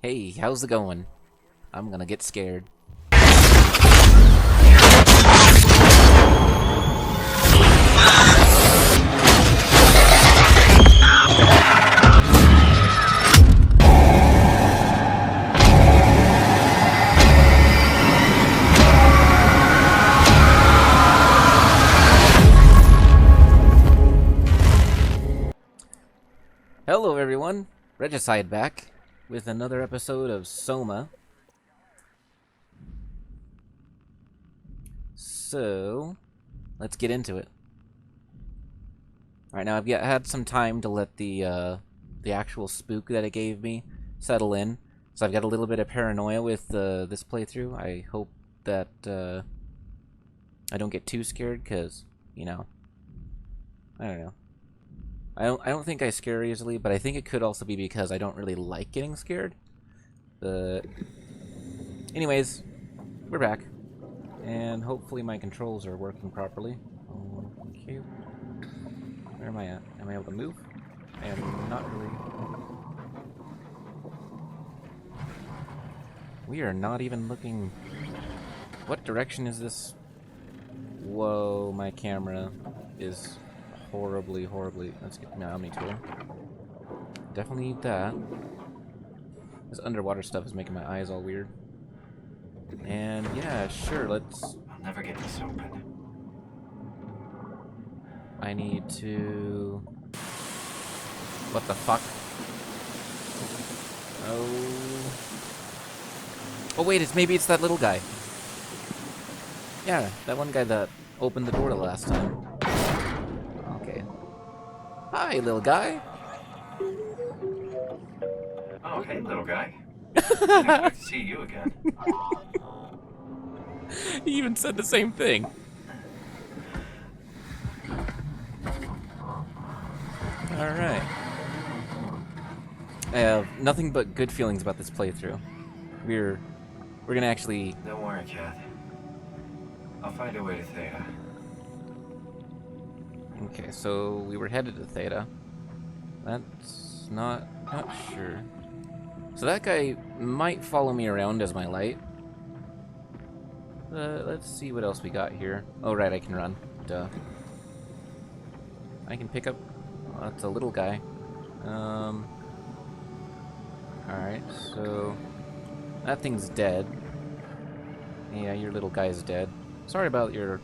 Hey, how's it going? I'm gonna get scared. Hello everyone, Reggicide back with another episode of SOMA. So, let's get into it. Alright, now I've had some time to let the actual spook that it gave me settle in. So I've got a little bit of paranoia with this playthrough. I hope that I don't get too scared, because, you know, I don't know. I don't think I scare easily, but I think it could also be because I don't really like getting scared. But anyways, we're back, and hopefully my controls are working properly. Okay, where am I at? Am I able to move? I am not really. We are not even looking. What direction is this? Whoa, my camera is horribly. Let's get my Omni tool. Definitely need that. This underwater stuff is making my eyes all weird. And yeah, sure, let's. I'll never get this open. I need to. What the fuck? Oh wait, maybe it's that little guy. Yeah, that one guy that opened the door the last time. Okay. Hi, little guy. Oh, hey, little guy. Didn't expect to see you again. He even said the same thing. Alright. I have nothing but good feelings about this playthrough. We're gonna actually... Don't worry, Kath. I'll find a way to Theta. Okay, so we were headed to Theta. That's not sure. So that guy might follow me around as my light. Let's see what else we got here. Oh, right, I can run. Duh. I can pick up... Oh, that's a little guy. Alright, so... That thing's dead. Yeah, your little guy's dead. Sorry about your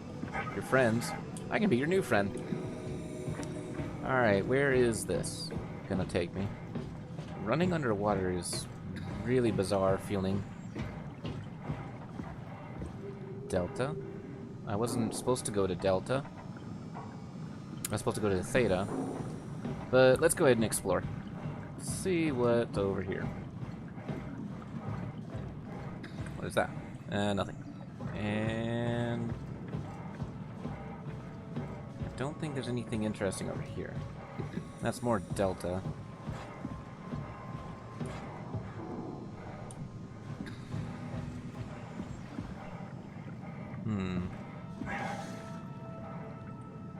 friends. I can be your new friend. Alright, where is this gonna take me? Running underwater is really bizarre feeling. Delta? I wasn't supposed to go to Delta. I was supposed to go to Theta. But let's go ahead and explore. See what's over here. What is that? Nothing. And... I don't think there's anything interesting over here. That's more Delta.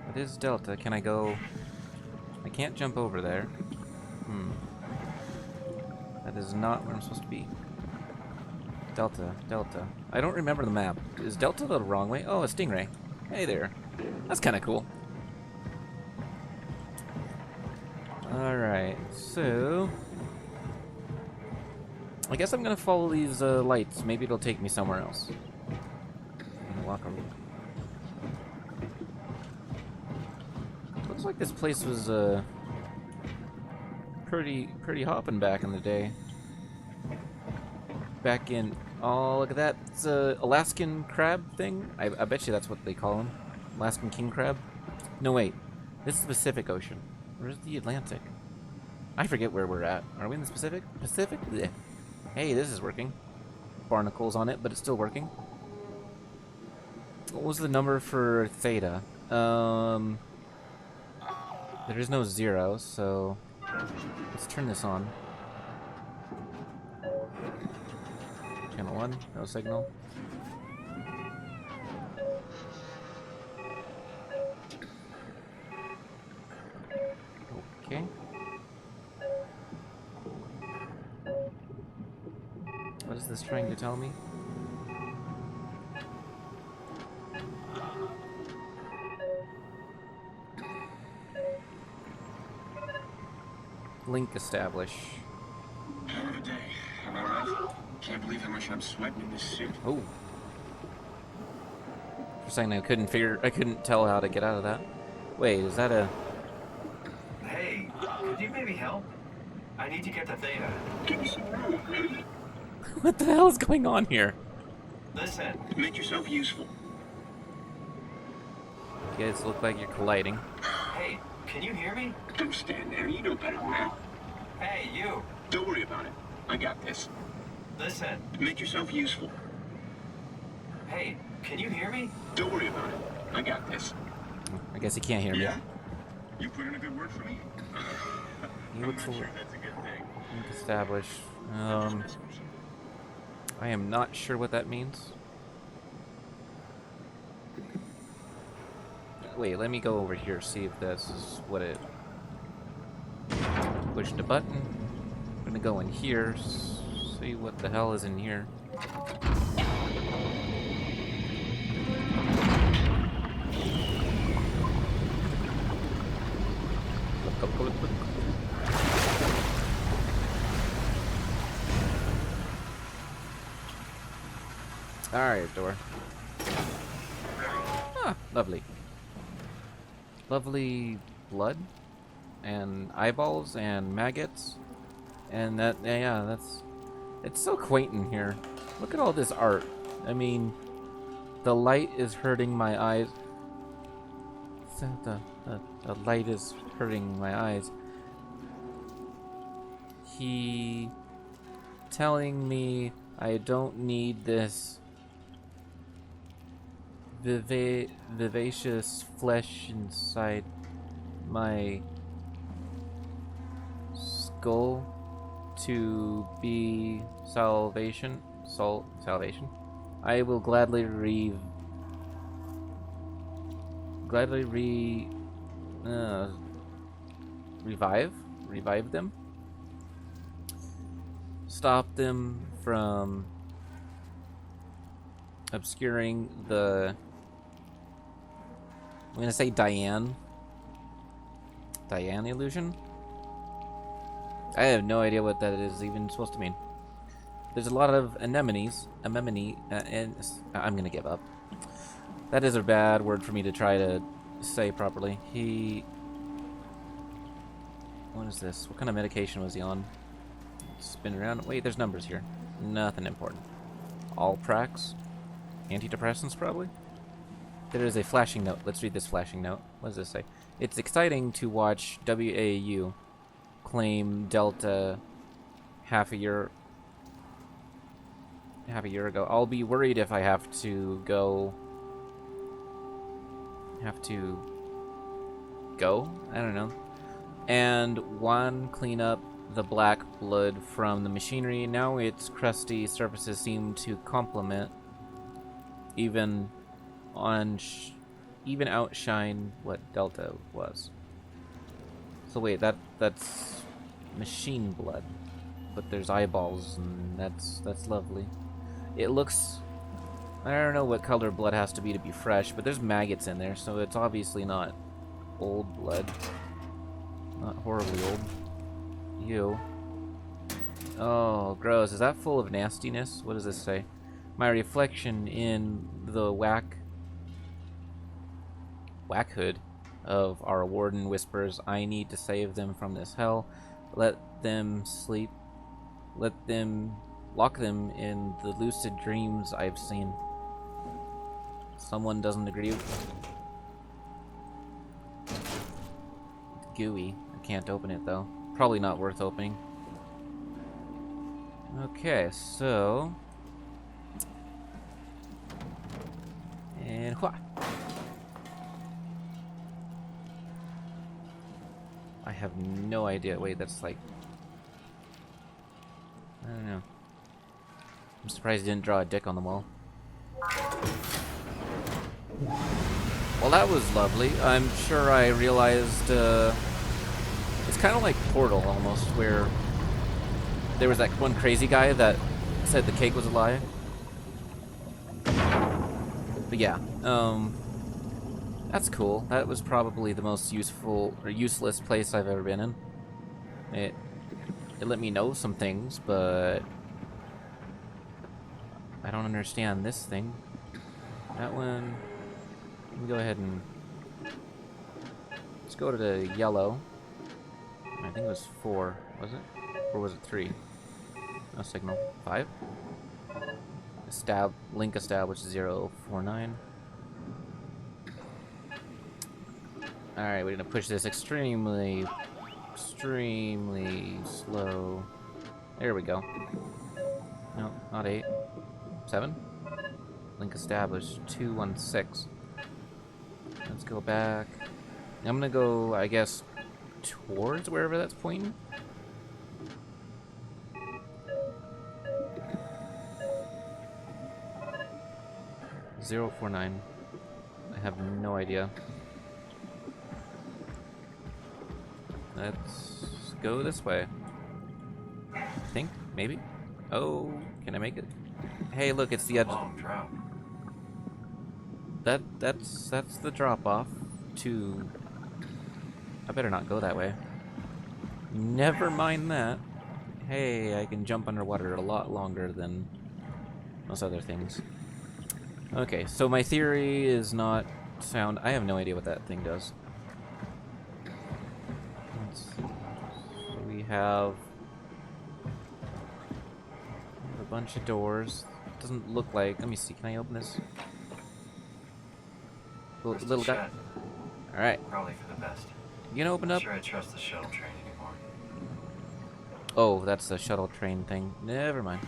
It is Delta. Can I go... I can't jump over there. That is not where I'm supposed to be. Delta. I don't remember the map. Is Delta the wrong way? Oh, a stingray. Hey there. That's kind of cool. Alright, so... I guess I'm gonna follow these lights. Maybe it'll take me somewhere else. I'm gonna walk over. Looks like this place was pretty hopping back in the day. Back in... Oh, look at that. It's a Alaskan crab thing. I bet you that's what they call them. Alaskan king crab. No, wait. This is the Pacific Ocean. Where's the Atlantic? I forget where we're at. Are we in the Pacific? Pacific? Blech. Hey, this is working. Barnacles on it, but it's still working. What was the number for Theta? There is no 0, so let's turn this on. Channel 1, no signal. Okay. What is this trying to tell me? Link establish. Hell of a day. Am I right? Can't believe how much I'm sweating in this suit. Oh. For a second I couldn't tell how to get out of that. Wait, is that a... Hey, could you maybe help? I need to get to Theta. Give me some room, man. What the hell is going on here? Listen. Make yourself useful. You guys look like you're colliding. Hey, can you hear me? Don't stand there. You know better than that. Hey, you. Don't worry about it. I got this. Listen. Make yourself useful. Hey, can you hear me? Don't worry about it. I got this. I guess he can't hear me. Yeah? You put in a good word for me? He looks I'm not sure that's a good thing. Link establish. I am not sure what that means. Wait, let me go over here, see if this is what it... Push the button. I'm gonna go in here, see what the hell is in here. Look. Alright, door. Ah, lovely. Lovely blood and eyeballs and maggots. And that, yeah, that's... It's so quaint in here. Look at all this art. I mean, the light is hurting my eyes. The light is hurting my eyes. He telling me I don't need this vivacious flesh inside my skull to be salvation. Salvation. I will gladly revive them. Stop them from obscuring the... I'm gonna say Diane illusion. I have no idea what that is even supposed to mean. There's a lot of anemones, and I'm gonna give up. That is a bad word for me to try to say properly. What is this? What kind of medication was he on? Spin around. Wait, there's numbers here. Nothing important. All pracs. Antidepressants, probably? There is a flashing note. Let's read this flashing note. What does this say? It's exciting to watch WAU claim Delta half a year ago. I'll be worried if I have to go. I don't know. And one, clean up the black blood from the machinery. Now its crusty surfaces seem to complement, even outshine what Delta was. So wait, that's machine blood, but there's eyeballs, and that's lovely. It looks, I don't know what color blood has to be fresh, but there's maggots in there, so it's obviously not old blood. Not horribly old. Ew. Oh, gross. Is that full of nastiness? What does this say? My reflection in the whack hood of our warden whispers, I need to save them from this hell. Let them sleep. Lock them in the lucid dreams I've seen. Someone doesn't agree with gooey. I can't open it though. Probably not worth opening. Okay, so... And wha! I have no idea. Wait, that's like... I don't know. I'm surprised he didn't draw a dick on the wall. Well, that was lovely. I'm sure I realized, it's kind of like Portal, almost, where there was that one crazy guy that said the cake was a lie. But yeah, that's cool. That was probably the most useful or useless place I've ever been in. It let me know some things, but I don't understand this thing. That one. Let me go ahead and let's go to the yellow. I think it was 4, was it? Or was it 3? No signal. 5? Link established 049. Alright, we're gonna push this extremely slow. There we go. No, not 8. 7? Link established 216. Let's go back. I'm gonna go, I guess, towards wherever that's pointing. .049. I have no idea. Let's go this way. I think, maybe. Oh, can I make it? Hey, look, it's the edge. That's the drop off to. I better not go that way. Never mind that. Hey, I can jump underwater a lot longer than most other things. Okay, so my theory is not sound. I have no idea what that thing does. So we have a bunch of doors. Doesn't look like. Let me see. Can I open this? Little guy. All right. Probably for the best. You gonna open up? I'm sure I trust the shuttle train anymore. Oh, that's the shuttle train thing. Never mind.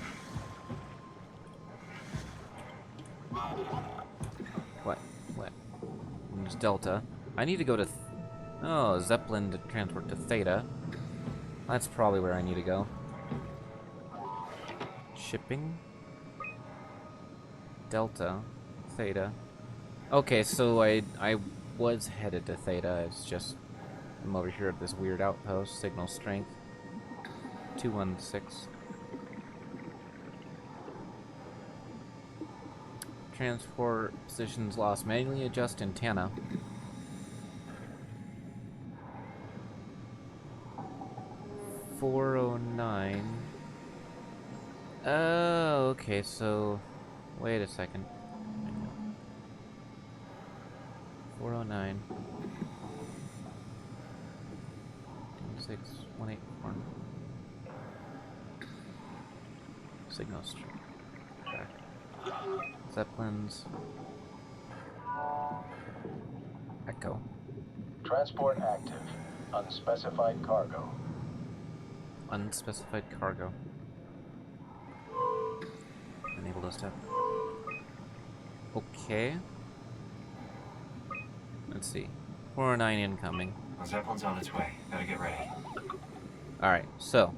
What? There's Delta. I need to go to. Oh, Zeppelin to transport to Theta. That's probably where I need to go. Shipping. Delta. Theta. Okay, so I was headed to Theta. It's just I'm over here at this weird outpost. Signal strength 216. Transport positions lost. Manually adjust antenna. .409. Oh, okay. So, wait a second. 409. 16184. Signal strength. Zeppelins. Echo. Transport active. Unspecified cargo. Unspecified cargo. Enable those tab. Okay. Let's see. 409 incoming. The Zeppelin's on its way. Gotta get ready. Alright, so.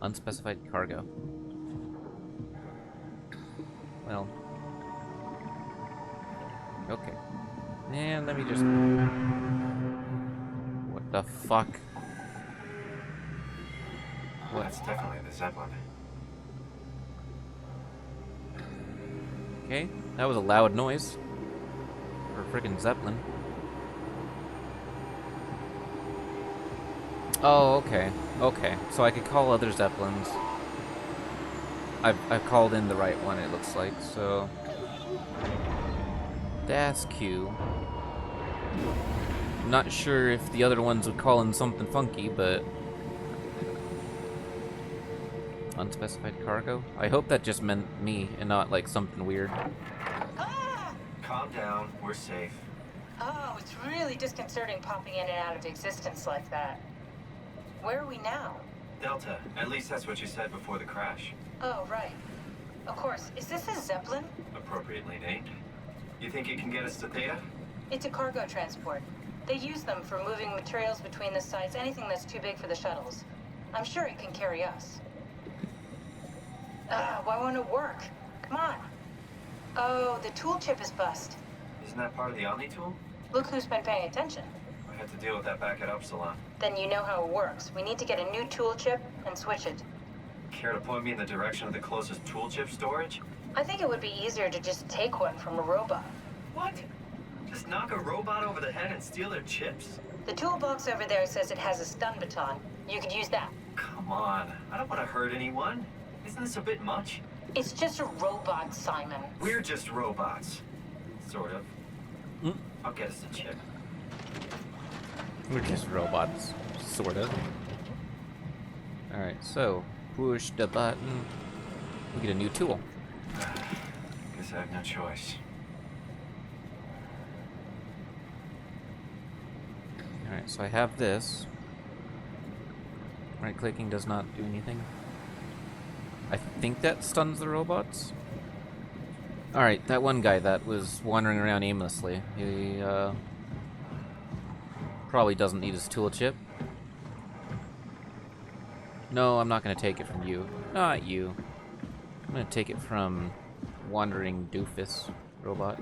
Unspecified cargo. Well. Okay. And let me just. What the fuck? Well, that's definitely the Zeppelin. Okay, that was a loud noise. For a freaking Zeppelin. Oh, okay. Okay, so I could call other Zeppelins. I've called in the right one, it looks like, so... That's Q. I'm not sure if the other ones would call in something funky, but... Unspecified cargo? I hope that just meant me, and not, like, something weird. Ah! Calm down, we're safe. Oh, it's really disconcerting popping in and out of existence like that. Where are we now? Delta, at least that's what you said before the crash. Oh, right. Of course. Is this a Zeppelin? Appropriately named. You think it can get us to Theta? It's a cargo transport. They use them for moving materials between the sites, anything that's too big for the shuttles. I'm sure it can carry us. Why won't it work? Come on. Oh, the tool chip is bust. Isn't that part of the Omni tool? Look who's been paying attention. I had to deal with that back at Upsilon. Then you know how it works. We need to get a new tool chip and switch it. Care to point me in the direction of the closest tool chip storage? I think it would be easier to just take one from a robot. What? Just knock a robot over the head and steal their chips? The toolbox over there says it has a stun baton. You could use that. Come on, I don't want to hurt anyone. Isn't this a bit much? It's just a robot, Simon. We're just robots. Sort of. Mm. I'll get us a chip. We're just robots, sort of. Alright, so push the button. We get a new tool. Guess I have no choice. Alright, so I have this. Right clicking does not do anything. I think that stuns the robots. Alright, that one guy that was wandering around aimlessly. He probably doesn't need his tool chip. No, I'm not going to take it from you. Not you. I'm going to take it from wandering doofus robot.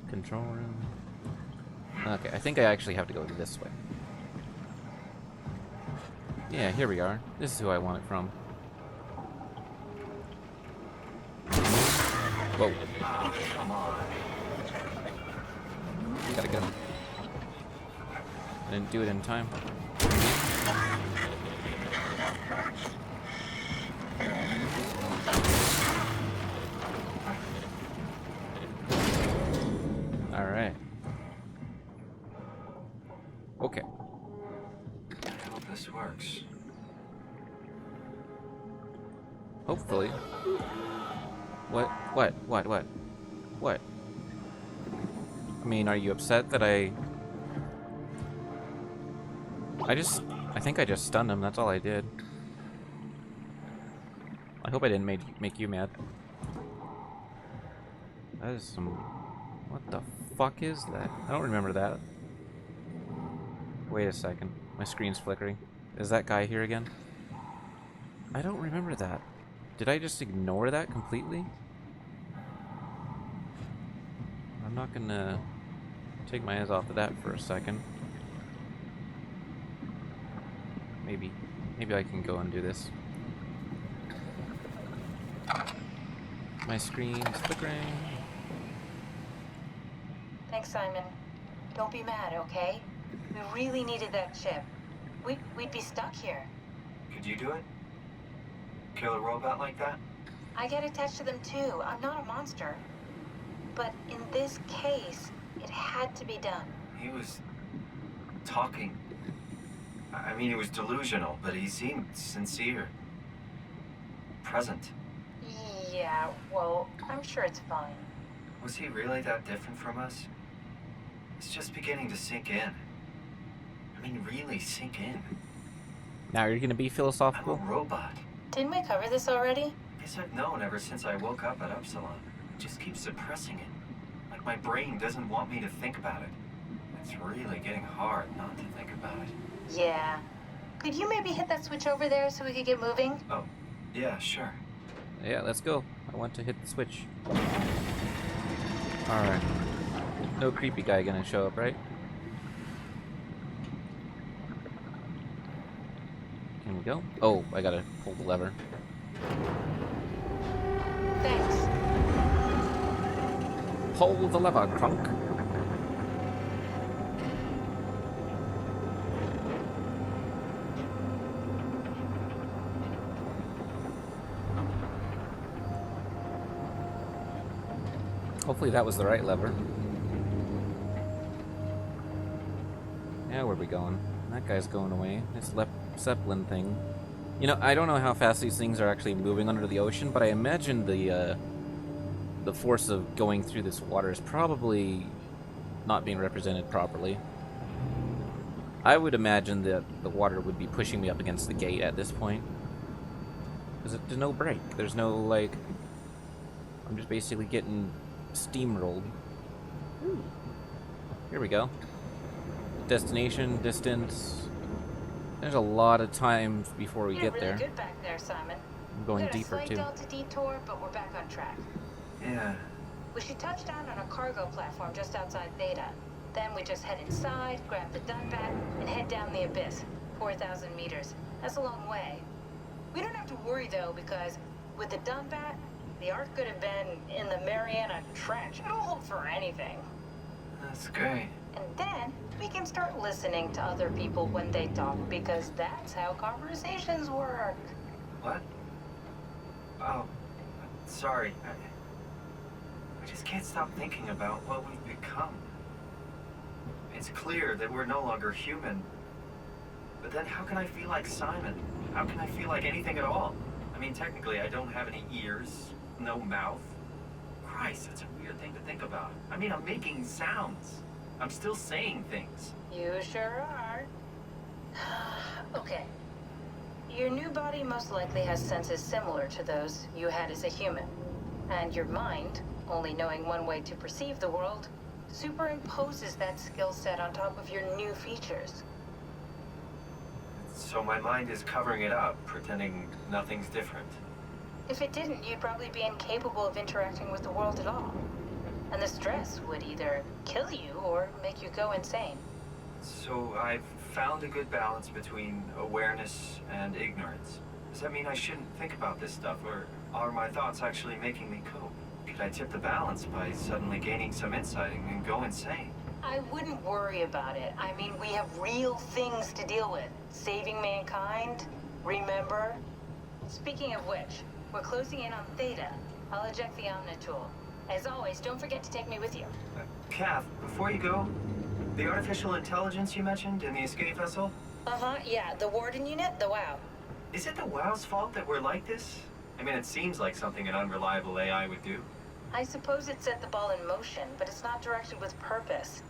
Control room. Okay, I think I actually have to go this way. Yeah, here we are. This is who I want it from. Whoa. Oh, come on. Gotta get him. I didn't do it in time. Alright. Okay. I hope this works. Hopefully. What? What? I mean, are you upset that I think I just stunned him, that's all I did. I hope I didn't make you mad. That is some... What the fuck is that? I don't remember that. Wait a second. My screen's flickering. Is that guy here again? I don't remember that. Did I just ignore that completely? I'm not gonna take my eyes off of that for a second. Maybe I can go and do this. My screen's flickering. Thanks, Simon. Don't be mad, okay? We really needed that chip. We'd be stuck here. Could you do it? Kill a robot like that? I get attached to them too. I'm not a monster. But in this case, it had to be done. He was talking. I mean, he was delusional, but he seemed sincere. Present. Yeah, well, I'm sure it's fine. Was he really that different from us? It's just beginning to sink in. I mean, really sink in. Now you're gonna be I'm philosophical? a robot. Didn't we cover this already? Guess I've known ever since I woke up at Upsilon. I just keep suppressing it. Like my brain doesn't want me to think about it. It's really getting hard not to think about it. Yeah. Could you maybe hit that switch over there so we could get moving? Oh, yeah, sure. Yeah, let's go. I want to hit the switch. Alright. No creepy guy gonna show up, right? Can we go? Oh, I gotta pull the lever. Thanks. Pull the lever, crunk. Hopefully that was the right lever. Yeah, where are we going? That guy's going away. This Zeppelin thing. You know, I don't know how fast these things are actually moving under the ocean, but I imagine the force of going through this water is probably not being represented properly. I would imagine that the water would be pushing me up against the gate at this point. Because there's no break. There's no, like... I'm just basically getting steamrolled. Ooh. Here we go. Destination, distance. There's a lot of time before we get really there. Good back there, Simon. I'm going We got deeper a too. slight Delta detour, but we're back on track. Yeah. We should touch down on a cargo platform just outside Theta. Then we just head inside, grab the dive bag, and head down the abyss, 4,000 meters. That's a long way. We don't have to worry, though, because with the dump bat, the Ark could have been in the Mariana Trench. It'll hold for anything. That's great. And then we can start listening to other people when they talk, because that's how conversations work. What? Oh, sorry. I just can't stop thinking about what we've become. It's clear that we're no longer human. But then how can I feel like Simon? How can I feel like anything at all? I mean, technically, I don't have any ears, no mouth. Christ, that's a weird thing to think about. I mean, I'm making sounds. I'm still saying things. You sure are. Okay. Your new body most likely has senses similar to those you had as a human. And your mind, only knowing one way to perceive the world, superimposes that skill set on top of your new features. So my mind is covering it up, pretending nothing's different. If it didn't, you'd probably be incapable of interacting with the world at all. And the stress would either kill you or make you go insane. So I've found a good balance between awareness and ignorance. Does that mean I shouldn't think about this stuff, or are my thoughts actually making me cope? Could I tip the balance by suddenly gaining some insight and go insane? I wouldn't worry about it. I mean, we have real things to deal with. Saving mankind, remember? Speaking of which, we're closing in on Theta. I'll eject the Omnitool. As always, don't forget to take me with you. Kath, before you go, the artificial intelligence you mentioned in the escape vessel? Uh-huh, yeah, the Warden unit, the WOW. Is it the WOW's fault that we're like this? I mean, it seems like something an unreliable AI would do. I suppose it set the ball in motion, but it's not directed with purpose.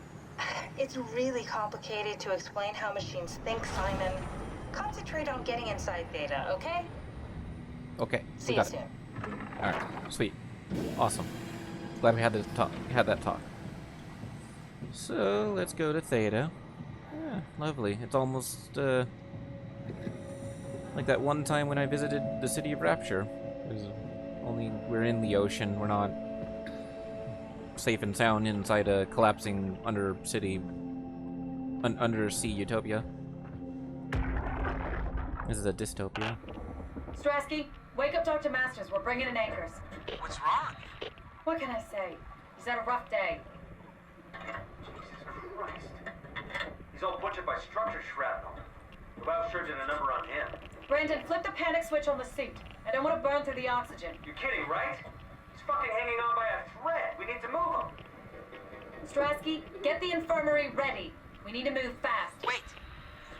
It's really complicated to explain how machines think, Simon. Concentrate on getting inside Theta, okay? Okay, See we you got soon. it. Alright, sweet. Awesome. Glad we had that talk. So, let's go to Theta. Yeah, lovely. It's almost, like that one time when I visited the City of Rapture. It was only we're in the ocean, we're not safe and sound inside a collapsing undersea utopia. This is a dystopia. Strasky, wake up Dr. Masters. We're bringing in anchors. What's wrong? What can I say? He's had a rough day. Jesus Christ. He's all butchered by structure shrapnel. The WOW surgeon a number on him. Brandon, flip the panic switch on the suit. I don't want to burn through the oxygen. You're kidding, right? He's fucking hanging on by a thread. We need to move him. Strasky, get the infirmary ready. We need to move fast. Wait,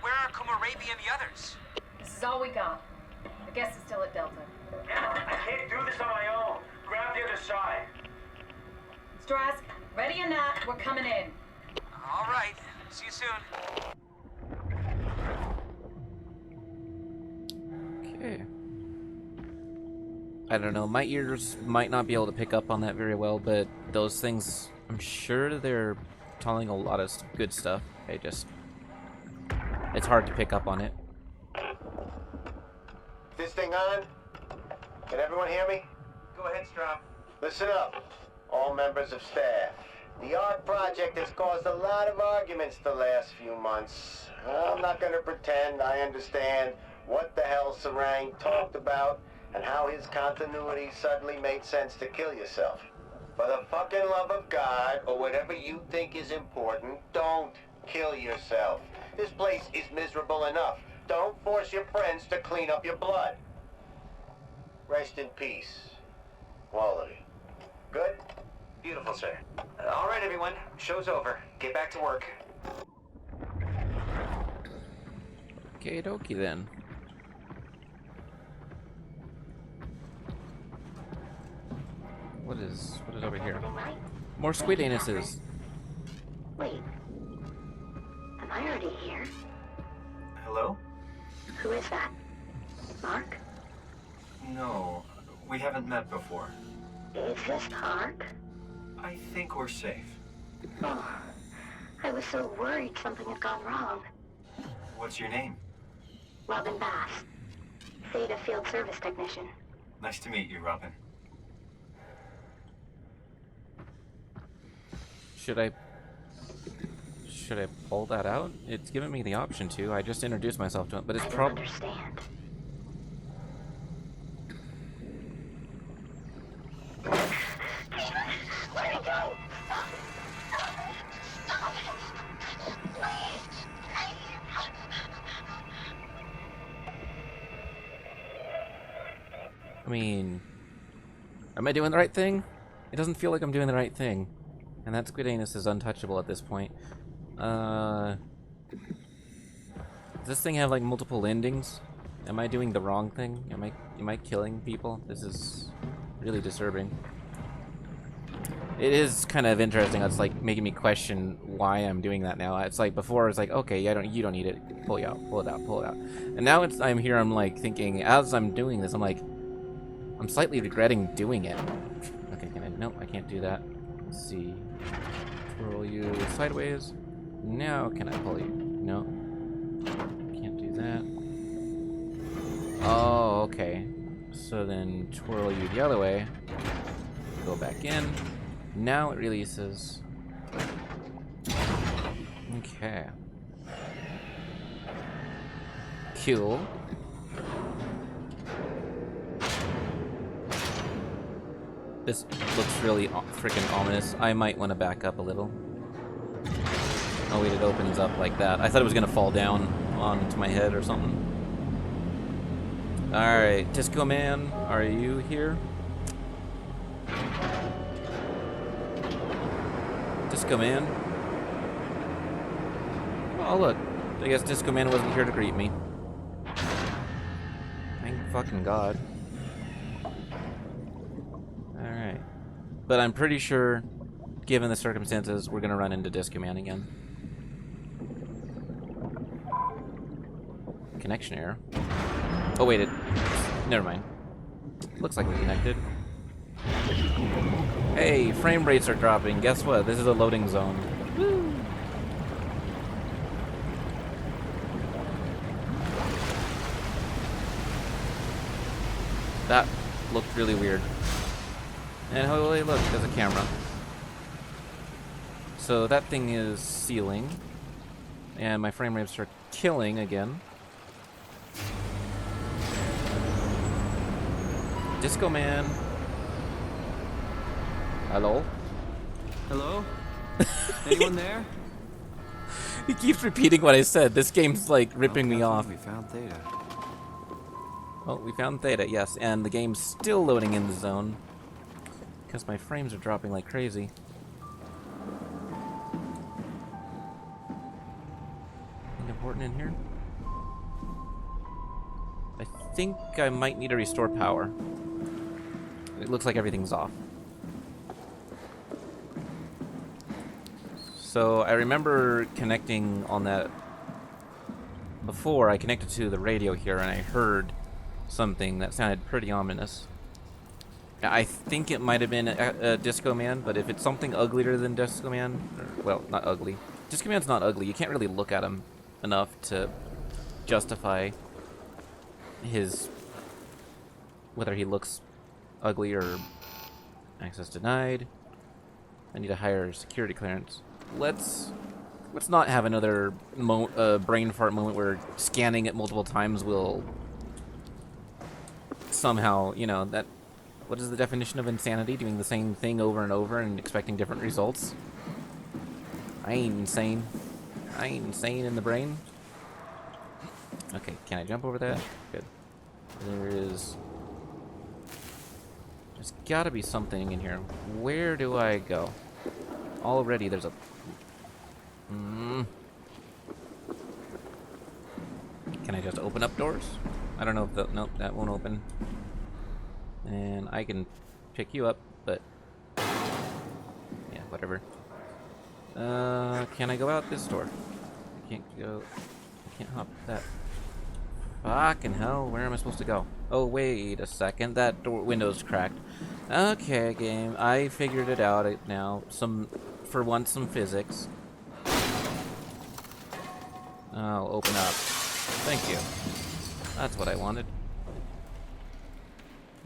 where are Komorabi and the others? This is all we got. The guest is still at Delta. Emma, I can't do this on my own. Grab the other side. Strask, ready or not, we're coming in. All right, see you soon. Okay. I don't know, my ears might not be able to pick up on that very well, but those things, I'm sure they're telling a lot of good stuff. It's hard to pick up on it. This thing on? Can everyone hear me? Go ahead, Strom. Listen up, all members of staff. The art project has caused a lot of arguments the last few months. I'm not going to pretend I understand what the hell Sarang talked about and how his continuity suddenly made sense to kill yourself. For the fucking love of God, or whatever you think is important, don't kill yourself. This place is miserable enough. Don't force your friends to clean up your blood. Rest in peace, all of you. Good? Beautiful, sir. All right, everyone. Show's over. Get back to work. Okay, dokie then. What is over here? Right? More squid anuses. Wait. Am I already here? Hello? Who is that? Mark? No, we haven't met before. Is this Mark? I think we're safe. Oh, I was so worried something had gone wrong. What's your name? Robin Bass. Theta Field Service Technician. Nice to meet you, Robin. Should I pull that out? It's giving me the option to. I just introduced myself to it, but it's I don't probably... understand. Where'd he go? I mean... Am I doing the right thing? It doesn't feel like I'm doing the right thing. And that Squid Anus is untouchable at this point. Does this thing have like multiple endings? Am I doing the wrong thing? Am I killing people? This is really disturbing. It is kind of interesting. It's like making me question why I'm doing that now. It's like before it's like, okay, you don't need it. Pull it out, pull it out, pull it out. And now I'm here, I'm like thinking, as I'm doing this, I'm like, I'm slightly regretting doing it. Okay, nope, I can't do that. Let's see. Twirl you sideways. Now can I pull you? No. Can't do that. Oh, okay. So then twirl you the other way. Go back in. Now it releases. Okay. Cool. This looks really freaking ominous. I might want to back up a little. Oh wait, it opens up like that. I thought it was gonna fall down onto my head or something. Alright, Disco Man, are you here? Disco Man? Oh look, I guess Disco Man wasn't here to greet me. Thank fucking God. Alright. But I'm pretty sure, given the circumstances, we're gonna run into Disco Man again. Connection error. Oh wait, never mind. Looks like we connected. Hey, frame rates are dropping. Guess what? This is a loading zone. Woo. That looked really weird. And holy look, there's a camera. So that thing is sealing. And my frame rates are killing again. Disco Man. Hello? Hello? Anyone there? He keeps repeating what I said. This game's like ripping me off. We found Theta. Oh, we found Theta, yes. And the game's still loading in the zone. Because my frames are dropping like crazy. Anything important in here? I think I might need to restore power. It looks like everything's off. So I remember connecting on that before. I connected to the radio here and I heard something that sounded pretty ominous. I think it might have been a Disco Man, but if it's something uglier than Disco Man, or, well, not ugly. Disco Man's not ugly. You can't really look at him enough to justify his whether he looks ugly or access denied. I need a higher security clearance. Let's not have another brain fart moment where scanning it multiple times will somehow, you know, that. What is the definition of insanity? Doing the same thing over and over and expecting different results? I ain't insane. I ain't insane in the brain. Okay, can I jump over that? Good. There's gotta be something in here. Where do I go? Already there's a... Can I just open up doors? I don't know if nope, that won't open. And I can pick you up, but... yeah, whatever. Can I go out this door? I can't go... I can't hop that. Fucking hell, where am I supposed to go? Oh, wait a second, that door window's cracked. Okay, game, I figured it out now. For once, some physics. I'll open up. Thank you. That's what I wanted.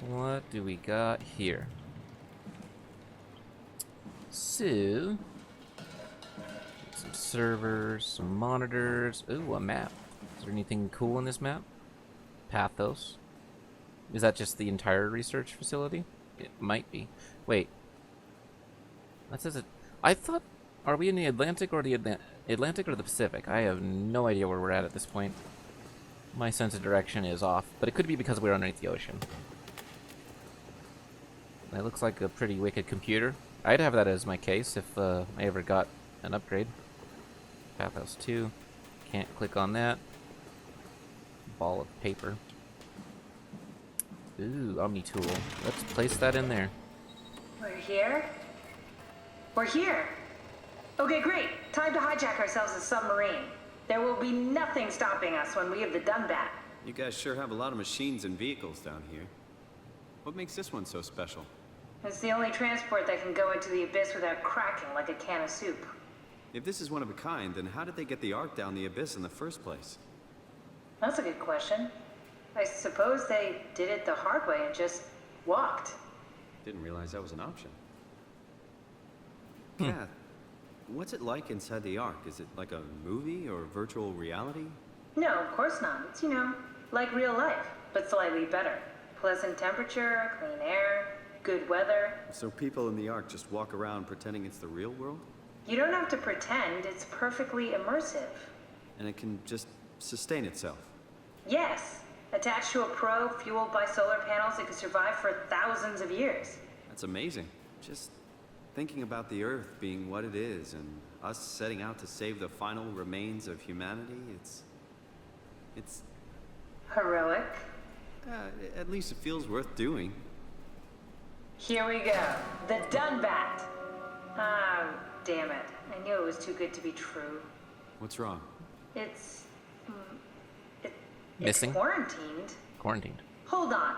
What do we got here? So, Some servers, some monitors. Ooh, a map. Is there anything cool in this map? Pathos. Is that just the entire research facility? It might be. Wait. That says it. I thought. Are we in the Atlantic or the Atlantic or the Pacific? I have no idea where we're at this point. My sense of direction is off, but it could be because we're underneath the ocean. That looks like a pretty wicked computer. I'd have that as my case if I ever got an upgrade. Pathos 2. Can't click on that. Ball of paper. Ooh, Omni tool. Let's place that in there. We're here? We're here! Okay, great. Time to hijack ourselves a submarine. There will be nothing stopping us when we have the Dunbat. You guys sure have a lot of machines and vehicles down here. What makes this one so special? It's the only transport that can go into the abyss without cracking like a can of soup. If this is one of a kind, then how did they get the Ark down the abyss in the first place? That's a good question. I suppose they did it the hard way and just walked. Didn't realize that was an option. Kath, what's it like inside the Ark? Is it like a movie or virtual reality? No, of course not. It's, you know, like real life, but slightly better. Pleasant temperature, clean air, good weather. So people in the Ark just walk around pretending it's the real world? You don't have to pretend, it's perfectly immersive. And it can just sustain itself? Yes. Attached to a probe fueled by solar panels, it could survive for thousands of years. That's amazing. Just thinking about the Earth being what it is and us setting out to save the final remains of humanity, it's Heroic. at least it feels worth doing. Here we go. The Dunbat. Ah, damn it. I knew it was too good to be true. What's wrong? It's... Missing? It's quarantined. Quarantined. Hold on.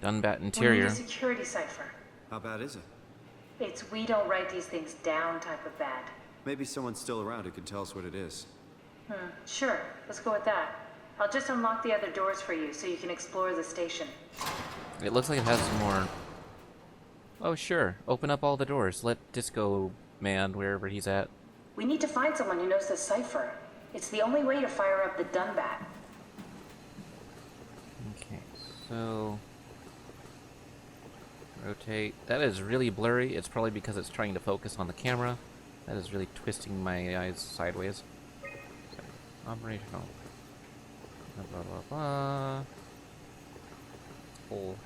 Dunbat We need interior. a security cipher. How bad is it? It's we don't write these things down type of bad. Maybe someone's still around who can tell us what it is. Sure, let's go with that. I'll just unlock the other doors for you so you can explore the station. It looks like it has more. Oh, sure. Open up all the doors. Let Disco Man, wherever he's at. We need to find someone who knows the cipher. It's the only way to fire up the Dunbat. Okay, so. Rotate. That is really blurry. It's probably because it's trying to focus on the camera. That is really twisting my eyes sideways. Sorry. Operational. Blah, blah, blah, blah. Full.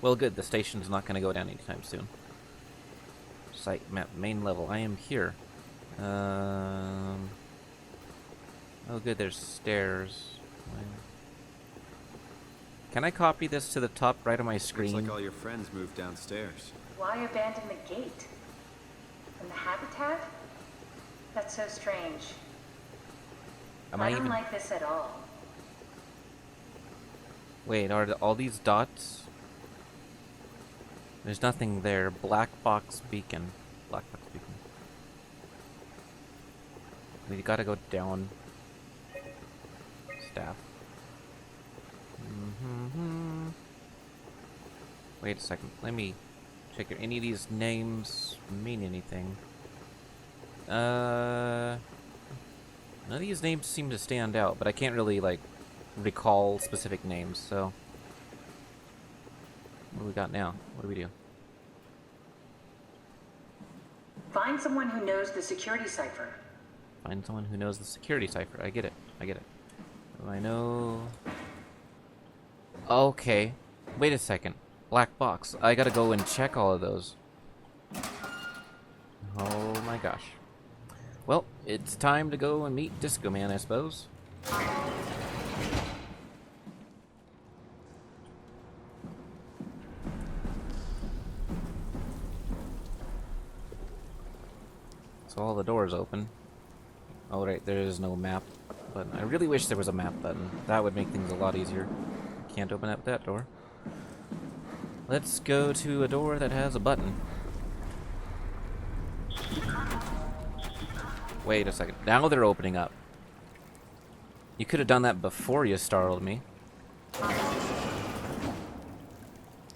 Well, good. The station's not going to go down anytime soon. Site map, main level. I am here. Oh, good. There's stairs. Can I copy this to the top right of my screen? Looks like all your friends moved downstairs. Why abandon the gate? And the habitat? That's so strange. I don't like this at all. Wait, are all these dots? There's nothing there. Black box beacon. Black box beacon. We gotta go down. Staff. Wait a second. Let me check if any of these names mean anything. None of these names seem to stand out, but I can't really, like, recall specific names, so. What do we got now? What do we do? Find someone who knows the security cipher. Find someone who knows the security cipher. I get it. I get it. Do I know? Okay. Wait a second. Black box. I gotta go and check all of those. Oh my gosh. Well, it's time to go and meet Disco Man, I suppose. So all the doors open. Oh right, there is no map button. I really wish there was a map button. That would make things a lot easier. Can't open up that door. Let's go to a door that has a button. Wait a second. Now they're opening up. You could have done that before you startled me.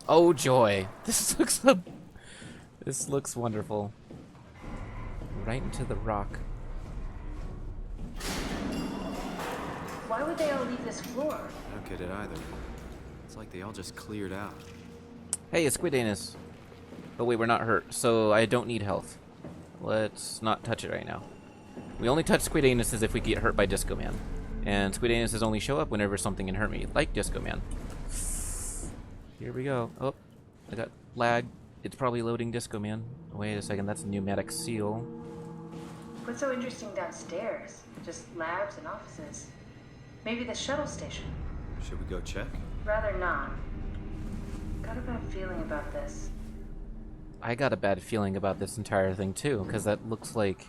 Oh joy. This looks This looks wonderful. Right into the rock. Why would they all leave this floor? I don't get it either. It's like they all just cleared out. Hey, a squid anus. Oh wait, we're not hurt, so I don't need health. Let's not touch it right now. We only touch squid anuses if we get hurt by Disco Man. And squid anuses only show up whenever something can hurt me, like Disco Man. Here we go. Oh, I got lag. It's probably loading Disco Man. Wait a second, that's a pneumatic seal. What's so interesting downstairs? Just labs and offices. Maybe the shuttle station. Should we go check? Rather not. Got a bad feeling about this. I got a bad feeling about this entire thing too, because that looks like...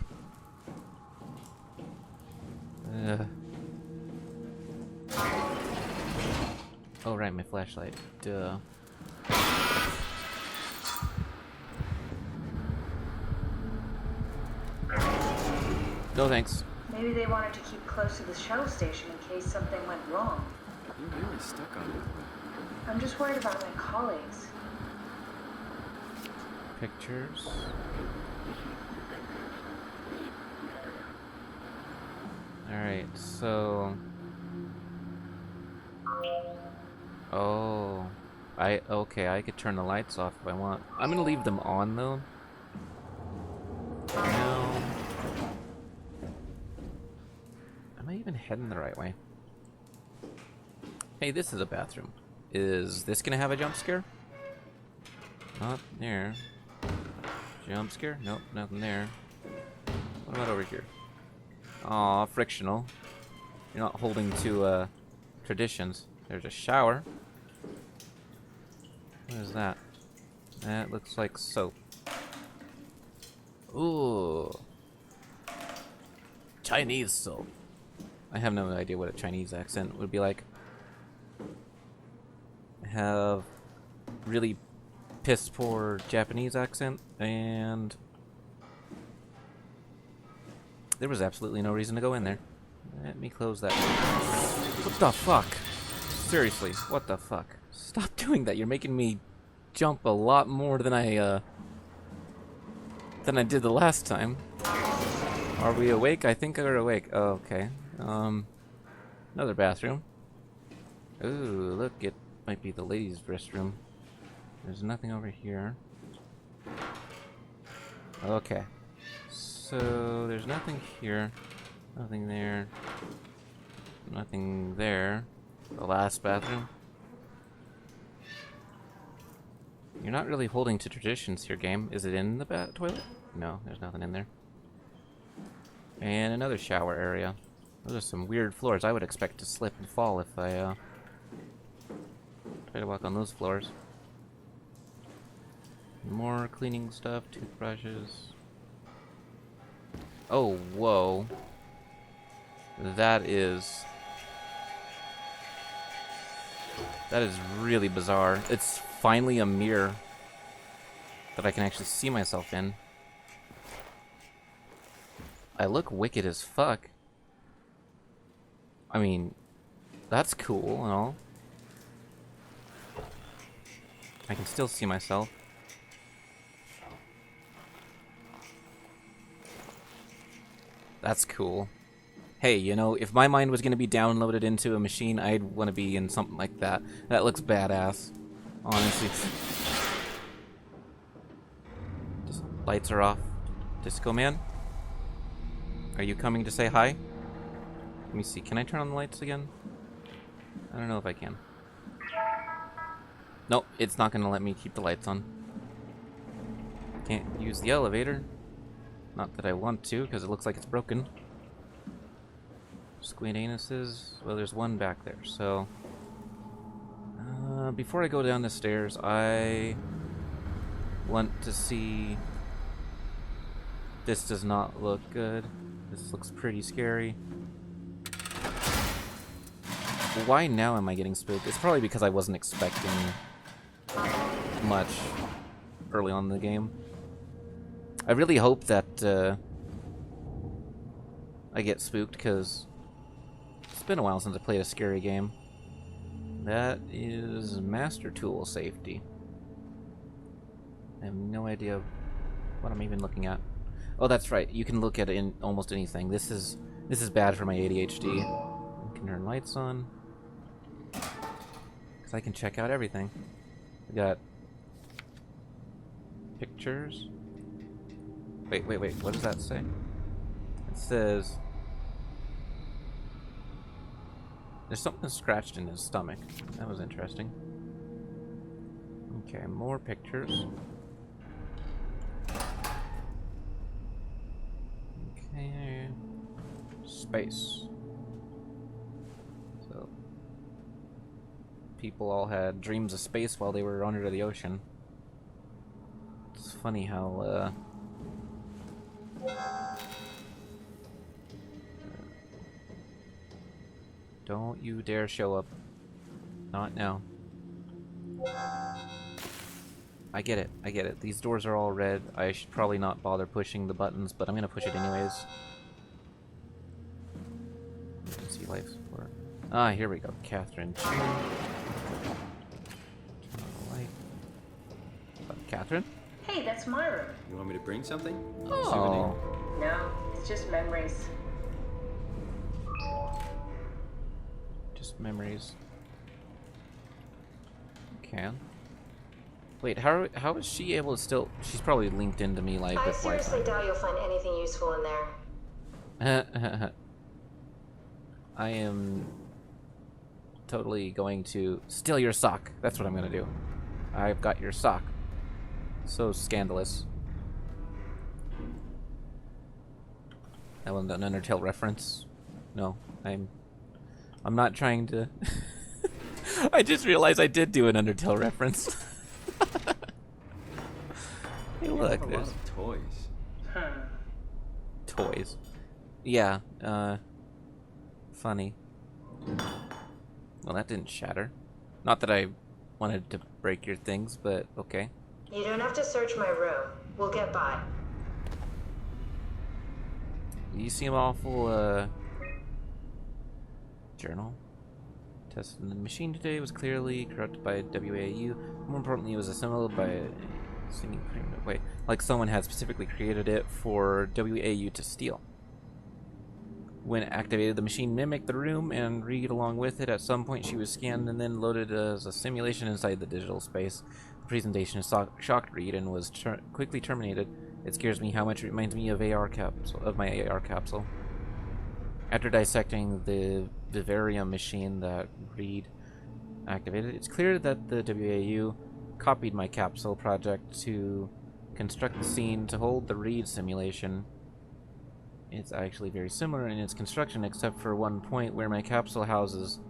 Oh right, my flashlight. Duh. No thanks. Maybe they wanted to keep close to the shuttle station in case something went wrong. You're really stuck on it. I'm just worried about my colleagues. Pictures. Alright, so... Oh... Okay, I could turn the lights off if I want. I'm gonna leave them on, though. No. Am I even heading the right way? Hey, this is a bathroom. Is this gonna have a jump scare? Not there. Jump scare? Nope, nothing there. What about over here? Aw, frictional. You're not holding to, traditions. There's a shower. What is that? That looks like soap. Ooh. Chinese soap. I have no idea what a Chinese accent would be like. I have really piss poor Japanese accent, and there was absolutely no reason to go in there. Let me close that. What the fuck? Seriously, what the fuck? Stop doing that. You're making me jump a lot more than I did the last time. Are we awake? I think we're awake. Oh, okay. Another bathroom. Ooh, look, it might be the ladies' restroom. There's nothing over here. Okay. So, there's nothing here. Nothing there. Nothing there. The last bathroom. You're not really holding to traditions here, game. Is it in the toilet? No, there's nothing in there. And another shower area. Those are some weird floors. I would expect to slip and fall if I try to walk on those floors. More cleaning stuff, toothbrushes. Oh, whoa. That is really bizarre. It's finally a mirror that I can actually see myself in. I look wicked as fuck. I mean, that's cool and all. I can still see myself. That's cool. Hey, you know, if my mind was going to be downloaded into a machine, I'd want to be in something like that. That looks badass, honestly. Just, lights are off. Disco Man? Are you coming to say hi? Let me see, can I turn on the lights again? I don't know if I can. Nope, it's not going to let me keep the lights on. Can't use the elevator. Not that I want to, because it looks like it's broken. Squid anuses. Well, there's one back there, so... before I go down the stairs, I want to see... This does not look good. This looks pretty scary. Why now am I getting spooked? It's probably because I wasn't expecting much early on in the game. I really hope that I get spooked, because it's been a while since I played a scary game. That is Master Tool Safety. I have no idea what I'm even looking at. Oh, that's right. You can look at it in almost anything. This is bad for my ADHD. I can turn lights on. Because I can check out everything. We got pictures. Wait. What does that say? It says there's something scratched in his stomach. That was interesting. Okay, more pictures. Okay. Space. So people all had dreams of space while they were under the ocean. It's funny how don't you dare show up. Not now. I get it. These doors are all red. I should probably not bother pushing the buttons, but I'm gonna push it anyways. Emergency life support. Ah, here we go. Catherine. Turn on the light. Catherine? Hey, that's my room. You want me to bring something? Oh. No, it's just memories. Just memories. Okay. Wait, how is she able to still... She's probably linked into me like I with seriously doubt you'll find anything useful in there. I am totally going to steal your sock. That's what I'm gonna do. I've got your sock. So scandalous. That wasn't an Undertale reference. No, I'm not trying to... I just realized I did do an Undertale reference. Hey, look, a lot there's of toys. toys. Yeah, funny. Well, that didn't shatter. Not that I wanted to break your things, but okay. You don't have to search my room. We'll get by. You seem awful, journal. Tested the machine today was clearly corrupted by WAU. More importantly, it was assembled by a singing primitive way. Like someone had specifically created it for WAU to steal. When activated, the machine mimicked the room and read along with it. At some point, she was scanned and then loaded as a simulation inside the digital space. The presentation shocked Reed and was quickly terminated. It scares me how much it reminds me of my AR capsule. After dissecting the vivarium machine that Reed activated, it's clear that the WAU copied my capsule project to construct the scene to hold the Reed simulation. It's actually very similar in its construction, except for one point where my capsule houses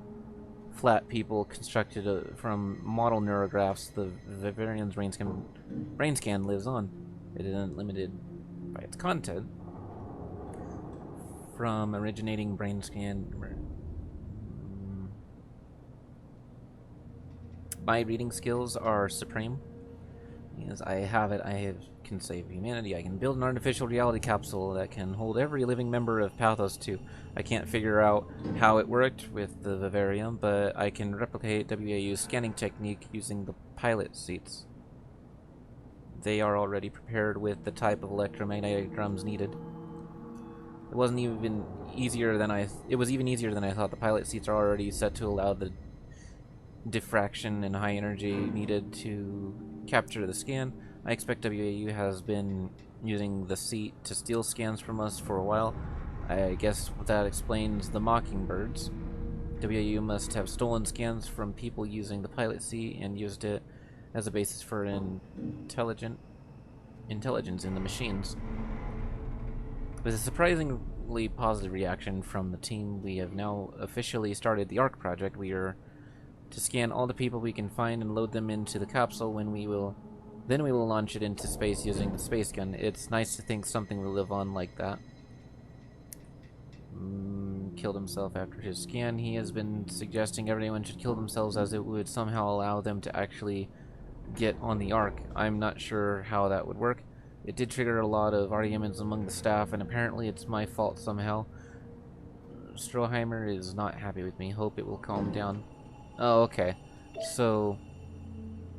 flat people constructed from model neurographs. The Vivarium's brain scan lives on. It isn't limited by its content. From originating brain scan... My reading skills are supreme. As I have it, can save humanity. I can build an artificial reality capsule that can hold every living member of Pathos 2. I can't figure out how it worked with the Vivarium, but I can replicate WAU's scanning technique using the pilot seats. They are already prepared with the type of electromagnetic drums needed. It was even easier than I thought. The pilot seats are already set to allow the diffraction and high energy needed to capture the scan. I expect WAU has been using the seat to steal scans from us for a while. I guess that explains the mockingbirds. WAU must have stolen scans from people using the pilot seat and used it as a basis for intelligence in the machines. With a surprisingly positive reaction from the team, we have now officially started the ARC project. We are to scan all the people we can find and load them into the capsule. Then we will launch it into space using the space gun. It's nice to think something will live on like that. Killed himself after his scan. He has been suggesting everyone should kill themselves as it would somehow allow them to actually get on the ARC. I'm not sure how that would work. It did trigger a lot of arguments among the staff, and apparently it's my fault somehow. Stroheimer is not happy with me. Hope it will calm down. Oh, okay. So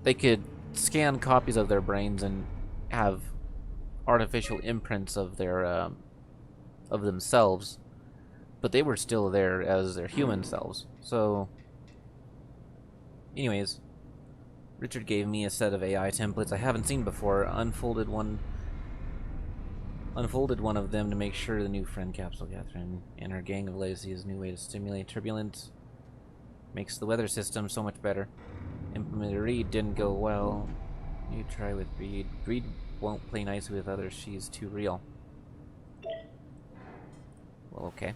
they could scan copies of their brains and have artificial imprints of their of themselves, but they were still there as their human selves. So, anyways, Richard gave me a set of AI templates I haven't seen before. Unfolded one of them to make sure the new friend capsule Catherine and her gang of lazy new way to stimulate turbulence makes the weather system so much better. Implemented Reed didn't go well. You try with Reed. Reed won't play nice with others. She's too real. Well, okay.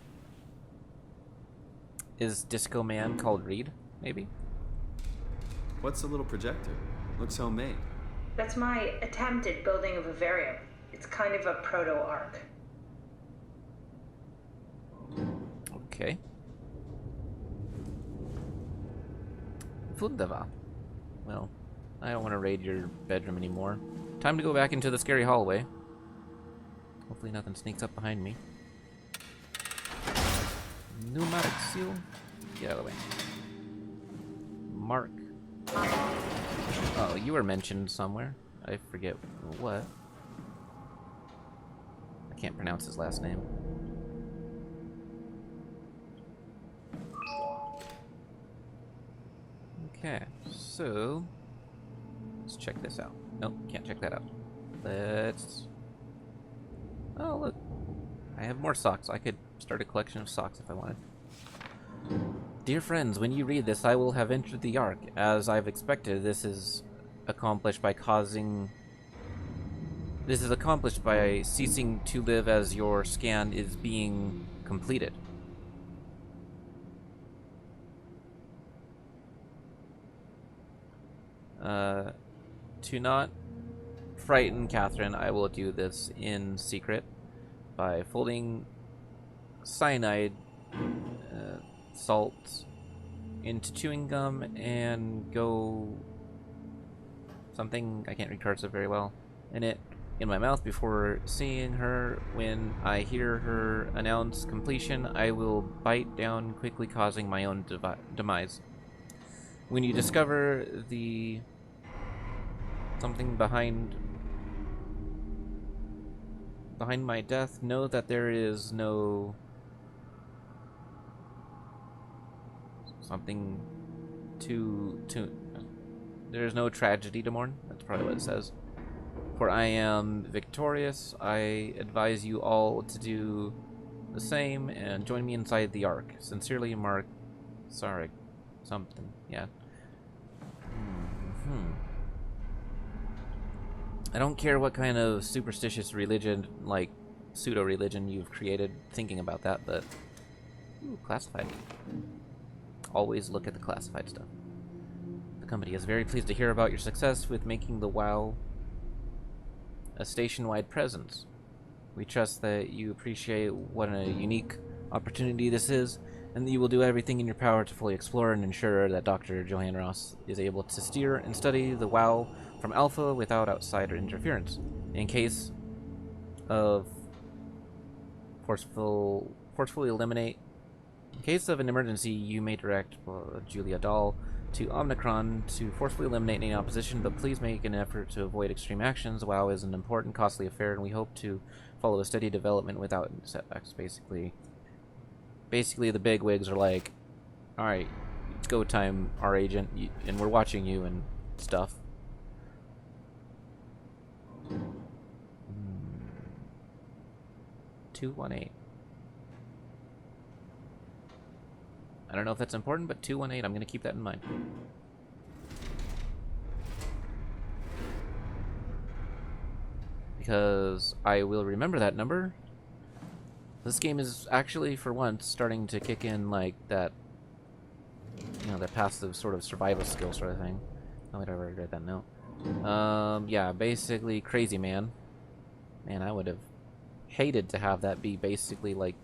Is Disco Man called Reed? Maybe. What's the little projector? Looks homemade. That's my attempt at building a vivarium. It's kind of a proto-ark. Okay. Wunderbar. Well, I don't want to raid your bedroom anymore. Time to go back into the scary hallway. Hopefully nothing sneaks up behind me. Pneumatic seal. Get out of the way. Mark. Oh, you were mentioned somewhere. I forget what. I can't pronounce his last name. Okay, so let's check this out. Nope, can't check that out. Let's... Oh, look. I have more socks. I could start a collection of socks if I wanted. Dear friends, when you read this, I will have entered the Ark. As I've expected, this is accomplished by ceasing to live as your scan is being completed. To not frighten Catherine, I will do this in secret by folding cyanide salt into chewing gum and go something I can't read cursive very well in my mouth before seeing her. When I hear her announce completion, I will bite down quickly, causing my own demise. When you discover the something behind my death, know that there is no something there is no tragedy to mourn. That's probably what it says. For I am victorious. I advise you all to do the same and join me inside the Ark. Sincerely, Mark. Sorry, something. Yeah. I don't care what kind of superstitious religion, like pseudo-religion you've created thinking about that, but... Ooh, classified. Always look at the classified stuff. The company is very pleased to hear about your success with making the WoW a station-wide presence. We trust that you appreciate what a unique opportunity this is, and that you will do everything in your power to fully explore and ensure that Dr. Johann Ross is able to steer and study the WoW from Alpha without outsider interference. In case of forcefully eliminate. In case of an emergency, you may direct Julia Dahl to Omnicron to forcefully eliminate any opposition, but please make an effort to avoid extreme actions. WoW is an important, costly affair, and we hope to follow a steady development without setbacks. Basically the bigwigs are like, alright, it's go time, our agent, and we're watching you and stuff. 218. I don't know if that's important, but 218, I'm going to keep that in mind. Because I will remember that number. This game is actually, for once, starting to kick in, like, that, you know, that passive sort of survival skill sort of thing. Oh, wait, I already read that note. Yeah, basically, crazy man. Man, I would have hated to have that be basically, like,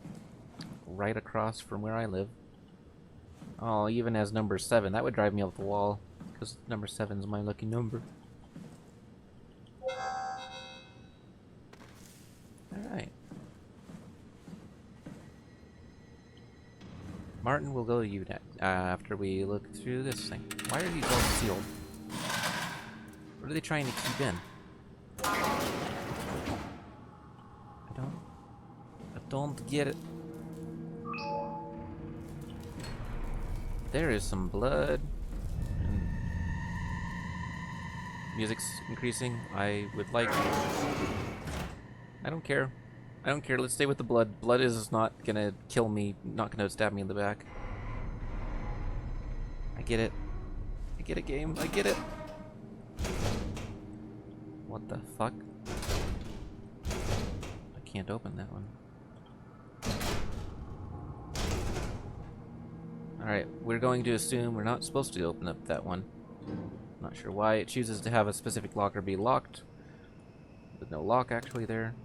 right across from where I live. Oh, even as number 7, that would drive me up the wall, because number 7 is my lucky number. Alright. Martin, will go to you next, after we look through this thing. Why are these all sealed? What are they trying to keep in? Don't get it. There is some blood. And music's increasing. I would like... I don't care. I don't care. Let's stay with the blood. Blood is not gonna kill me, not gonna stab me in the back. I get it. I get it, game. I get it. What the fuck? I can't open that one. Alright, we're going to assume we're not supposed to open up that one. Not sure why. It chooses to have a specific locker be locked. With no lock actually there.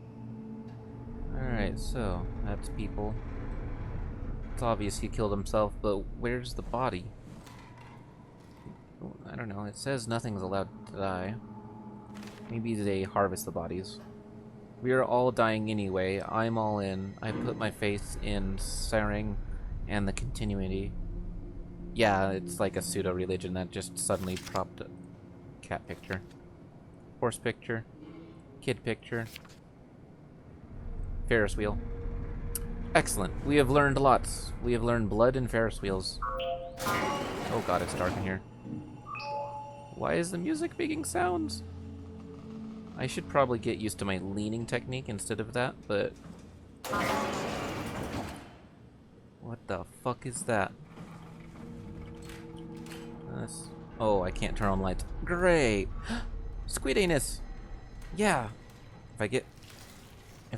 Alright, so that's people. It's obvious he killed himself, but where's the body? I don't know. It says nothing's allowed to die. Maybe they harvest the bodies. We are all dying anyway. I'm all in. I put my faith in Saring and the continuity. Yeah, it's like a pseudo-religion that just suddenly propped a cat picture. Horse picture. Kid picture. Ferris wheel. Excellent. We have learned lots. We have learned blood and Ferris wheels. Oh god, it's dark in here. Why is the music making sounds? I should probably get used to my leaning technique instead of that, but... What the fuck is that? Oh, I can't turn on lights. Great! Squid anus! Yeah! If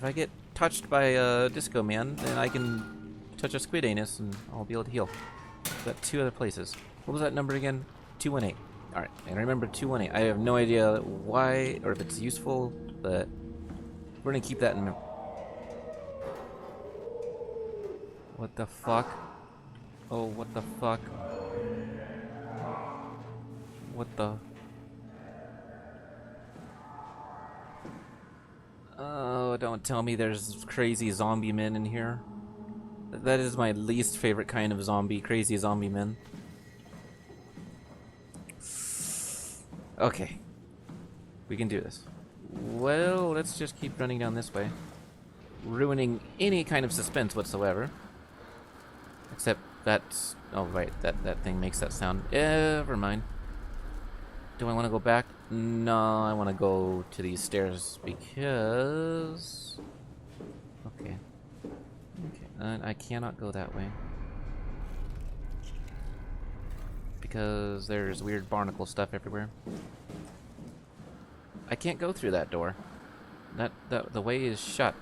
I get touched by a disco man, then I can touch a squid anus and I'll be able to heal. Got 2 other places. What was that number again? 218. Alright, I remember 218. I have no idea why or if it's useful, but we're gonna keep that in mind. What the fuck? Oh, what the fuck? What the... Oh, don't tell me there's crazy zombie men in here. That is my least favorite kind of zombie, crazy zombie men. Okay. We can do this. Well, let's just keep running down this way. Ruining any kind of suspense whatsoever. Except that's... Oh, right. That thing makes that sound. Never mind. Do I want to go back? No, I want to go to these stairs because... Okay. Okay. I cannot go that way. Because there's weird barnacle stuff everywhere. I can't go through that door. The way is shut.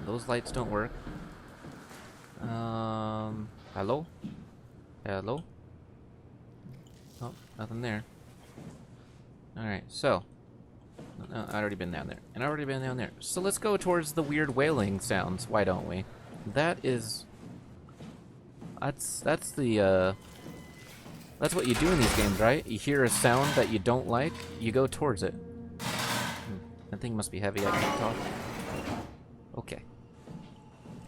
Those lights don't work. Hello? Hello? Oh, nothing there. Alright, so. No, I've already been down there. And I've already been down there. So let's go towards the weird wailing sounds. Why don't we? That is... That's the, that's what you do in these games, right? You hear a sound that you don't like, you go towards it. That thing must be heavy, I can't talk. Okay.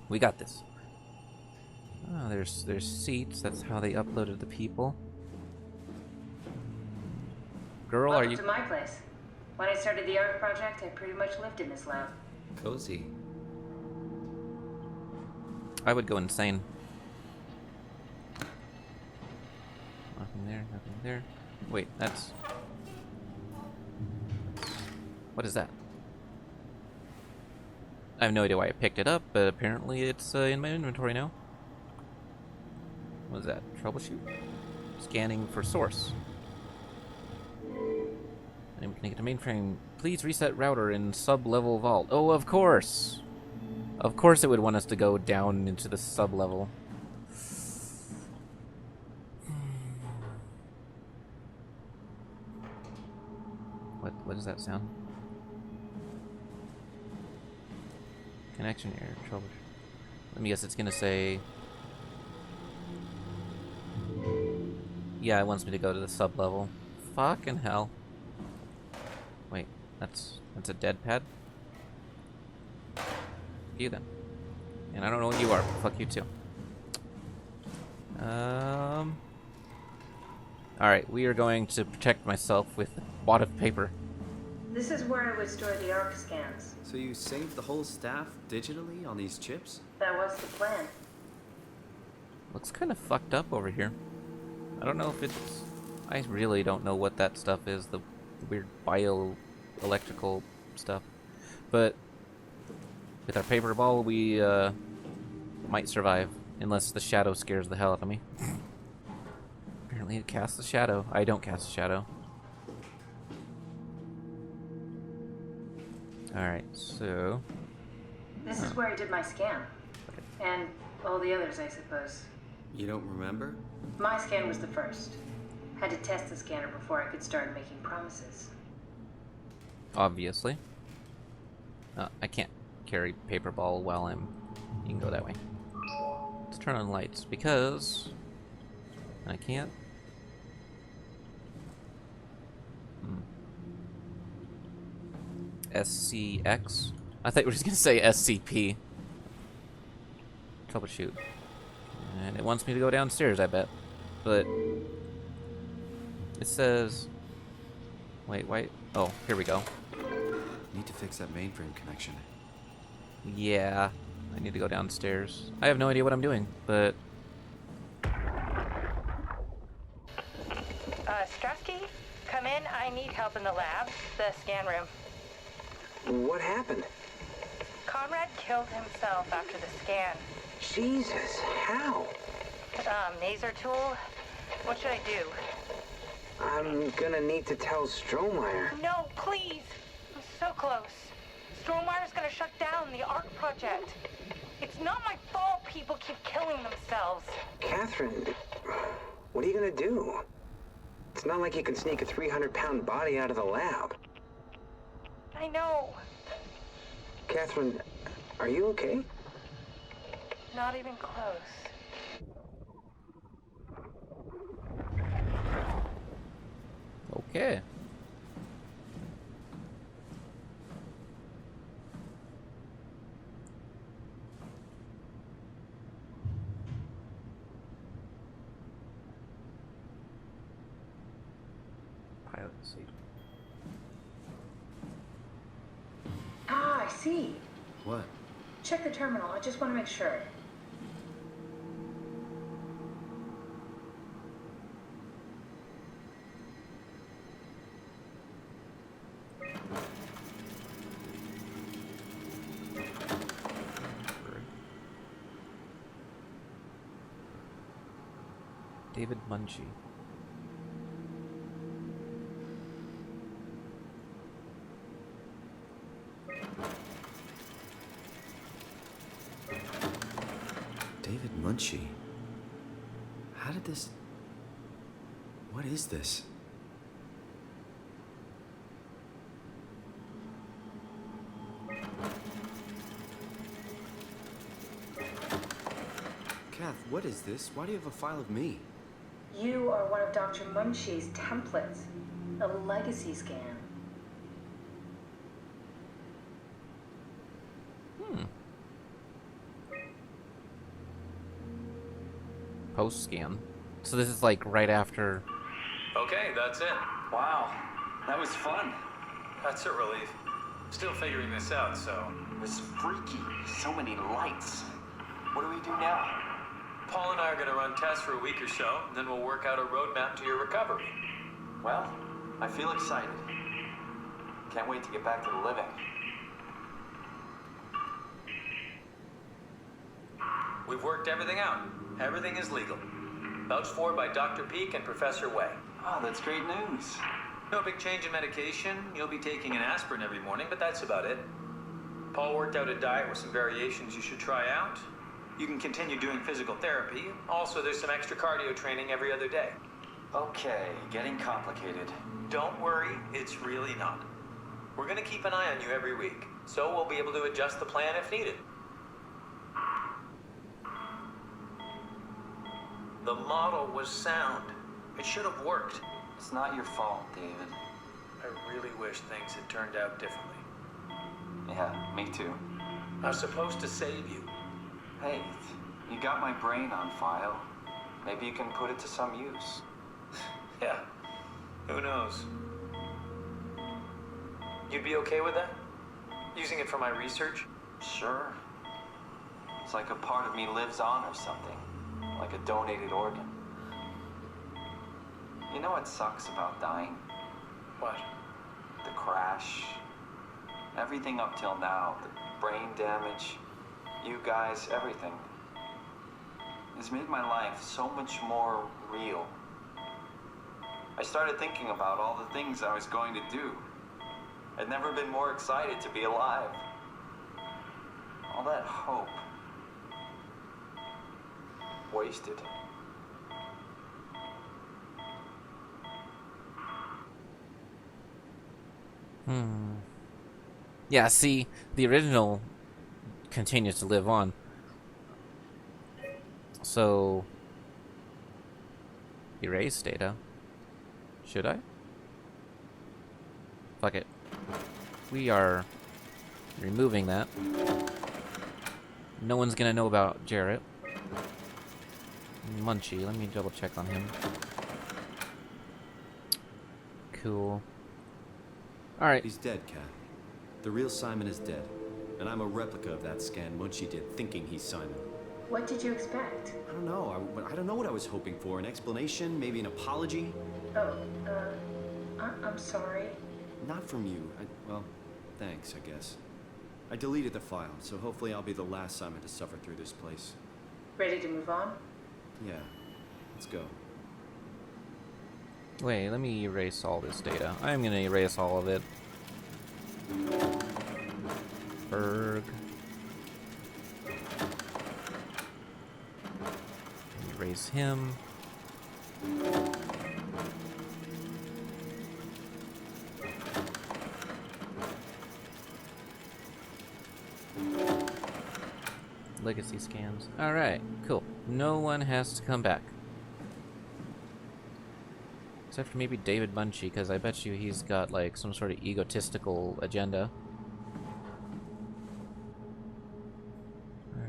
We got this. Oh, there's seats, that's how they uploaded the people. Girl, Welcome are you... to my place. When I started the art project, I pretty much lived in this lab. Cozy. I would go insane. Nothing there, nothing there. Wait, that's... What is that? I have no idea why I picked it up, but apparently it's in my inventory now. What is that? Troubleshoot? Scanning for source. I'm connected to mainframe. Please reset router in sub-level vault. Oh, of course! Of course it would want us to go down into the sub-level. What does that sound? Connection error, troubleshoot. Let me guess, it's gonna say... Yeah, it wants me to go to the sub-level. Fucking hell. Wait, that's a dead pad? You then. And I don't know what you are, but fuck you too. Alright, we are going to protect myself with a wad of paper. This is where I would store the ARC scans. So you saved the whole staff digitally on these chips? That was the plan. Looks kind of fucked up over here. I don't know if it's... I really don't know what that stuff is, the weird bioelectrical stuff. But with our paper ball, we might survive, unless the shadow scares the hell out of me. Apparently it casts a shadow. I don't cast a shadow. Alright, so... This is where I did my scan. And all the others, I suppose. You don't remember? My scan was the first. Had to test the scanner before I could start making promises. Obviously. I can't carry paper ball while I'm... You can go that way. Let's turn on lights, because... I can't. SCX? I thought you were just gonna say SCP. Troubleshoot. And it wants me to go downstairs, I bet. But... It says... Wait. Oh, here we go. Need to fix that mainframe connection. Yeah, I need to go downstairs. I have no idea what I'm doing, but... Strasky, come in. I need help in the lab, the scan room. What happened? Conrad killed himself after the scan. Jesus, how? Maser tool. What should I do? I'm gonna need to tell Strohmeyer. No, please. I'm so close. Strohmeyer's gonna shut down the ARC project. It's not my fault people keep killing themselves. Catherine, what are you gonna do? It's not like you can sneak a 300-pound body out of the lab. I know. Catherine, are you okay? Not even close. Okay. Pilot seat. Ah, I see. What? Check the terminal. I just want to make sure. David Munchie. David Munchie. How did this... What is this? Kath, what is this? Why do you have a file of me? You are one of Dr. Munchie's templates. A legacy scan. Post scan. So this is like right after. Okay, that's it. Wow, that was fun. That's a relief. Still figuring this out, so... It was freaky. So many lights. What do we do now? Paul and I are gonna run tests for a week or so, then we'll work out a roadmap to your recovery. Well, I feel excited. Can't wait to get back to the living. We've worked everything out. Everything is legal. Vouched for by Dr. Peak and Professor Way. Oh, that's great news. No big change in medication. You'll be taking an aspirin every morning, but that's about it. Paul worked out a diet with some variations you should try out. You can continue doing physical therapy. Also, there's some extra cardio training every other day. Okay, getting complicated. Don't worry, it's really not. We're gonna keep an eye on you every week, so we'll be able to adjust the plan if needed. The model was sound. It should have worked. It's not your fault, David. I really wish things had turned out differently. Yeah, me too. I was supposed to save you. Hey, you got my brain on file. Maybe you can put it to some use. Yeah, who knows? You'd be okay with that? Using it for my research? Sure. It's like a part of me lives on or something. Like a donated organ. You know what sucks about dying? What? The crash. Everything up till now. The brain damage. You guys, everything. Has made my life so much more real. I started thinking about all the things I was going to do. I'd never been more excited to be alive. All that hope. Wasted. Yeah, see, the original continues to live on. So, erase data. Should I? Fuck it. We are removing that. No one's gonna know about Jarrett. Munchie, let me double check on him. Cool. Alright. He's dead, Kat. The real Simon is dead. And I'm a replica of that scan Munchie did, thinking he's Simon. What did you expect? I don't know. I don't know what I was hoping for. An explanation? Maybe an apology? Oh, I'm sorry. Not from you. Well, thanks, I guess. I deleted the file, so hopefully I'll be the last Simon to suffer through this place. Ready to move on? Yeah. Let's go. Wait, let me erase all this data. I'm gonna erase all of it. Berg. Erase him. Legacy scans. Alright, cool. No one has to come back. Except for maybe David Munchie, because I bet you he's got like some sort of egotistical agenda.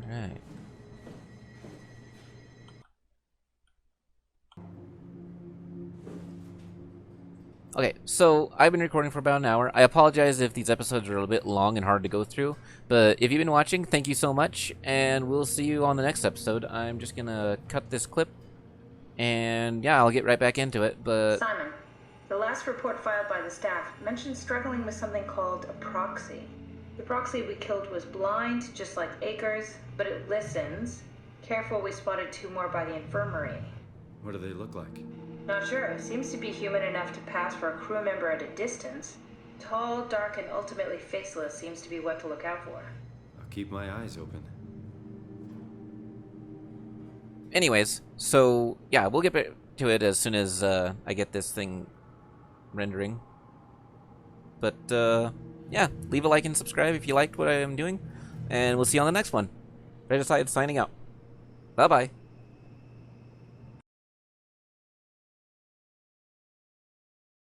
Alright. Okay, so I've been recording for about an hour. I apologize if these episodes are a little bit long and hard to go through, but if you've been watching, thank you so much, and we'll see you on the next episode. I'm just gonna cut this clip, and yeah, I'll get right back into it, but... Simon, the last report filed by the staff mentioned struggling with something called a proxy. The proxy we killed was blind, just like Akers, but it listens. Careful, we spotted 2 more by the infirmary. What do they look like? Not sure. Seems to be human enough to pass for a crew member at a distance. Tall, dark, and ultimately faceless seems to be what to look out for. I'll keep my eyes open. Anyways, so yeah, we'll get back to it as soon as I get this thing rendering. But yeah, leave a like and subscribe if you liked what I am doing, and we'll see you on the next one. Reggicide signing out. Bye-bye.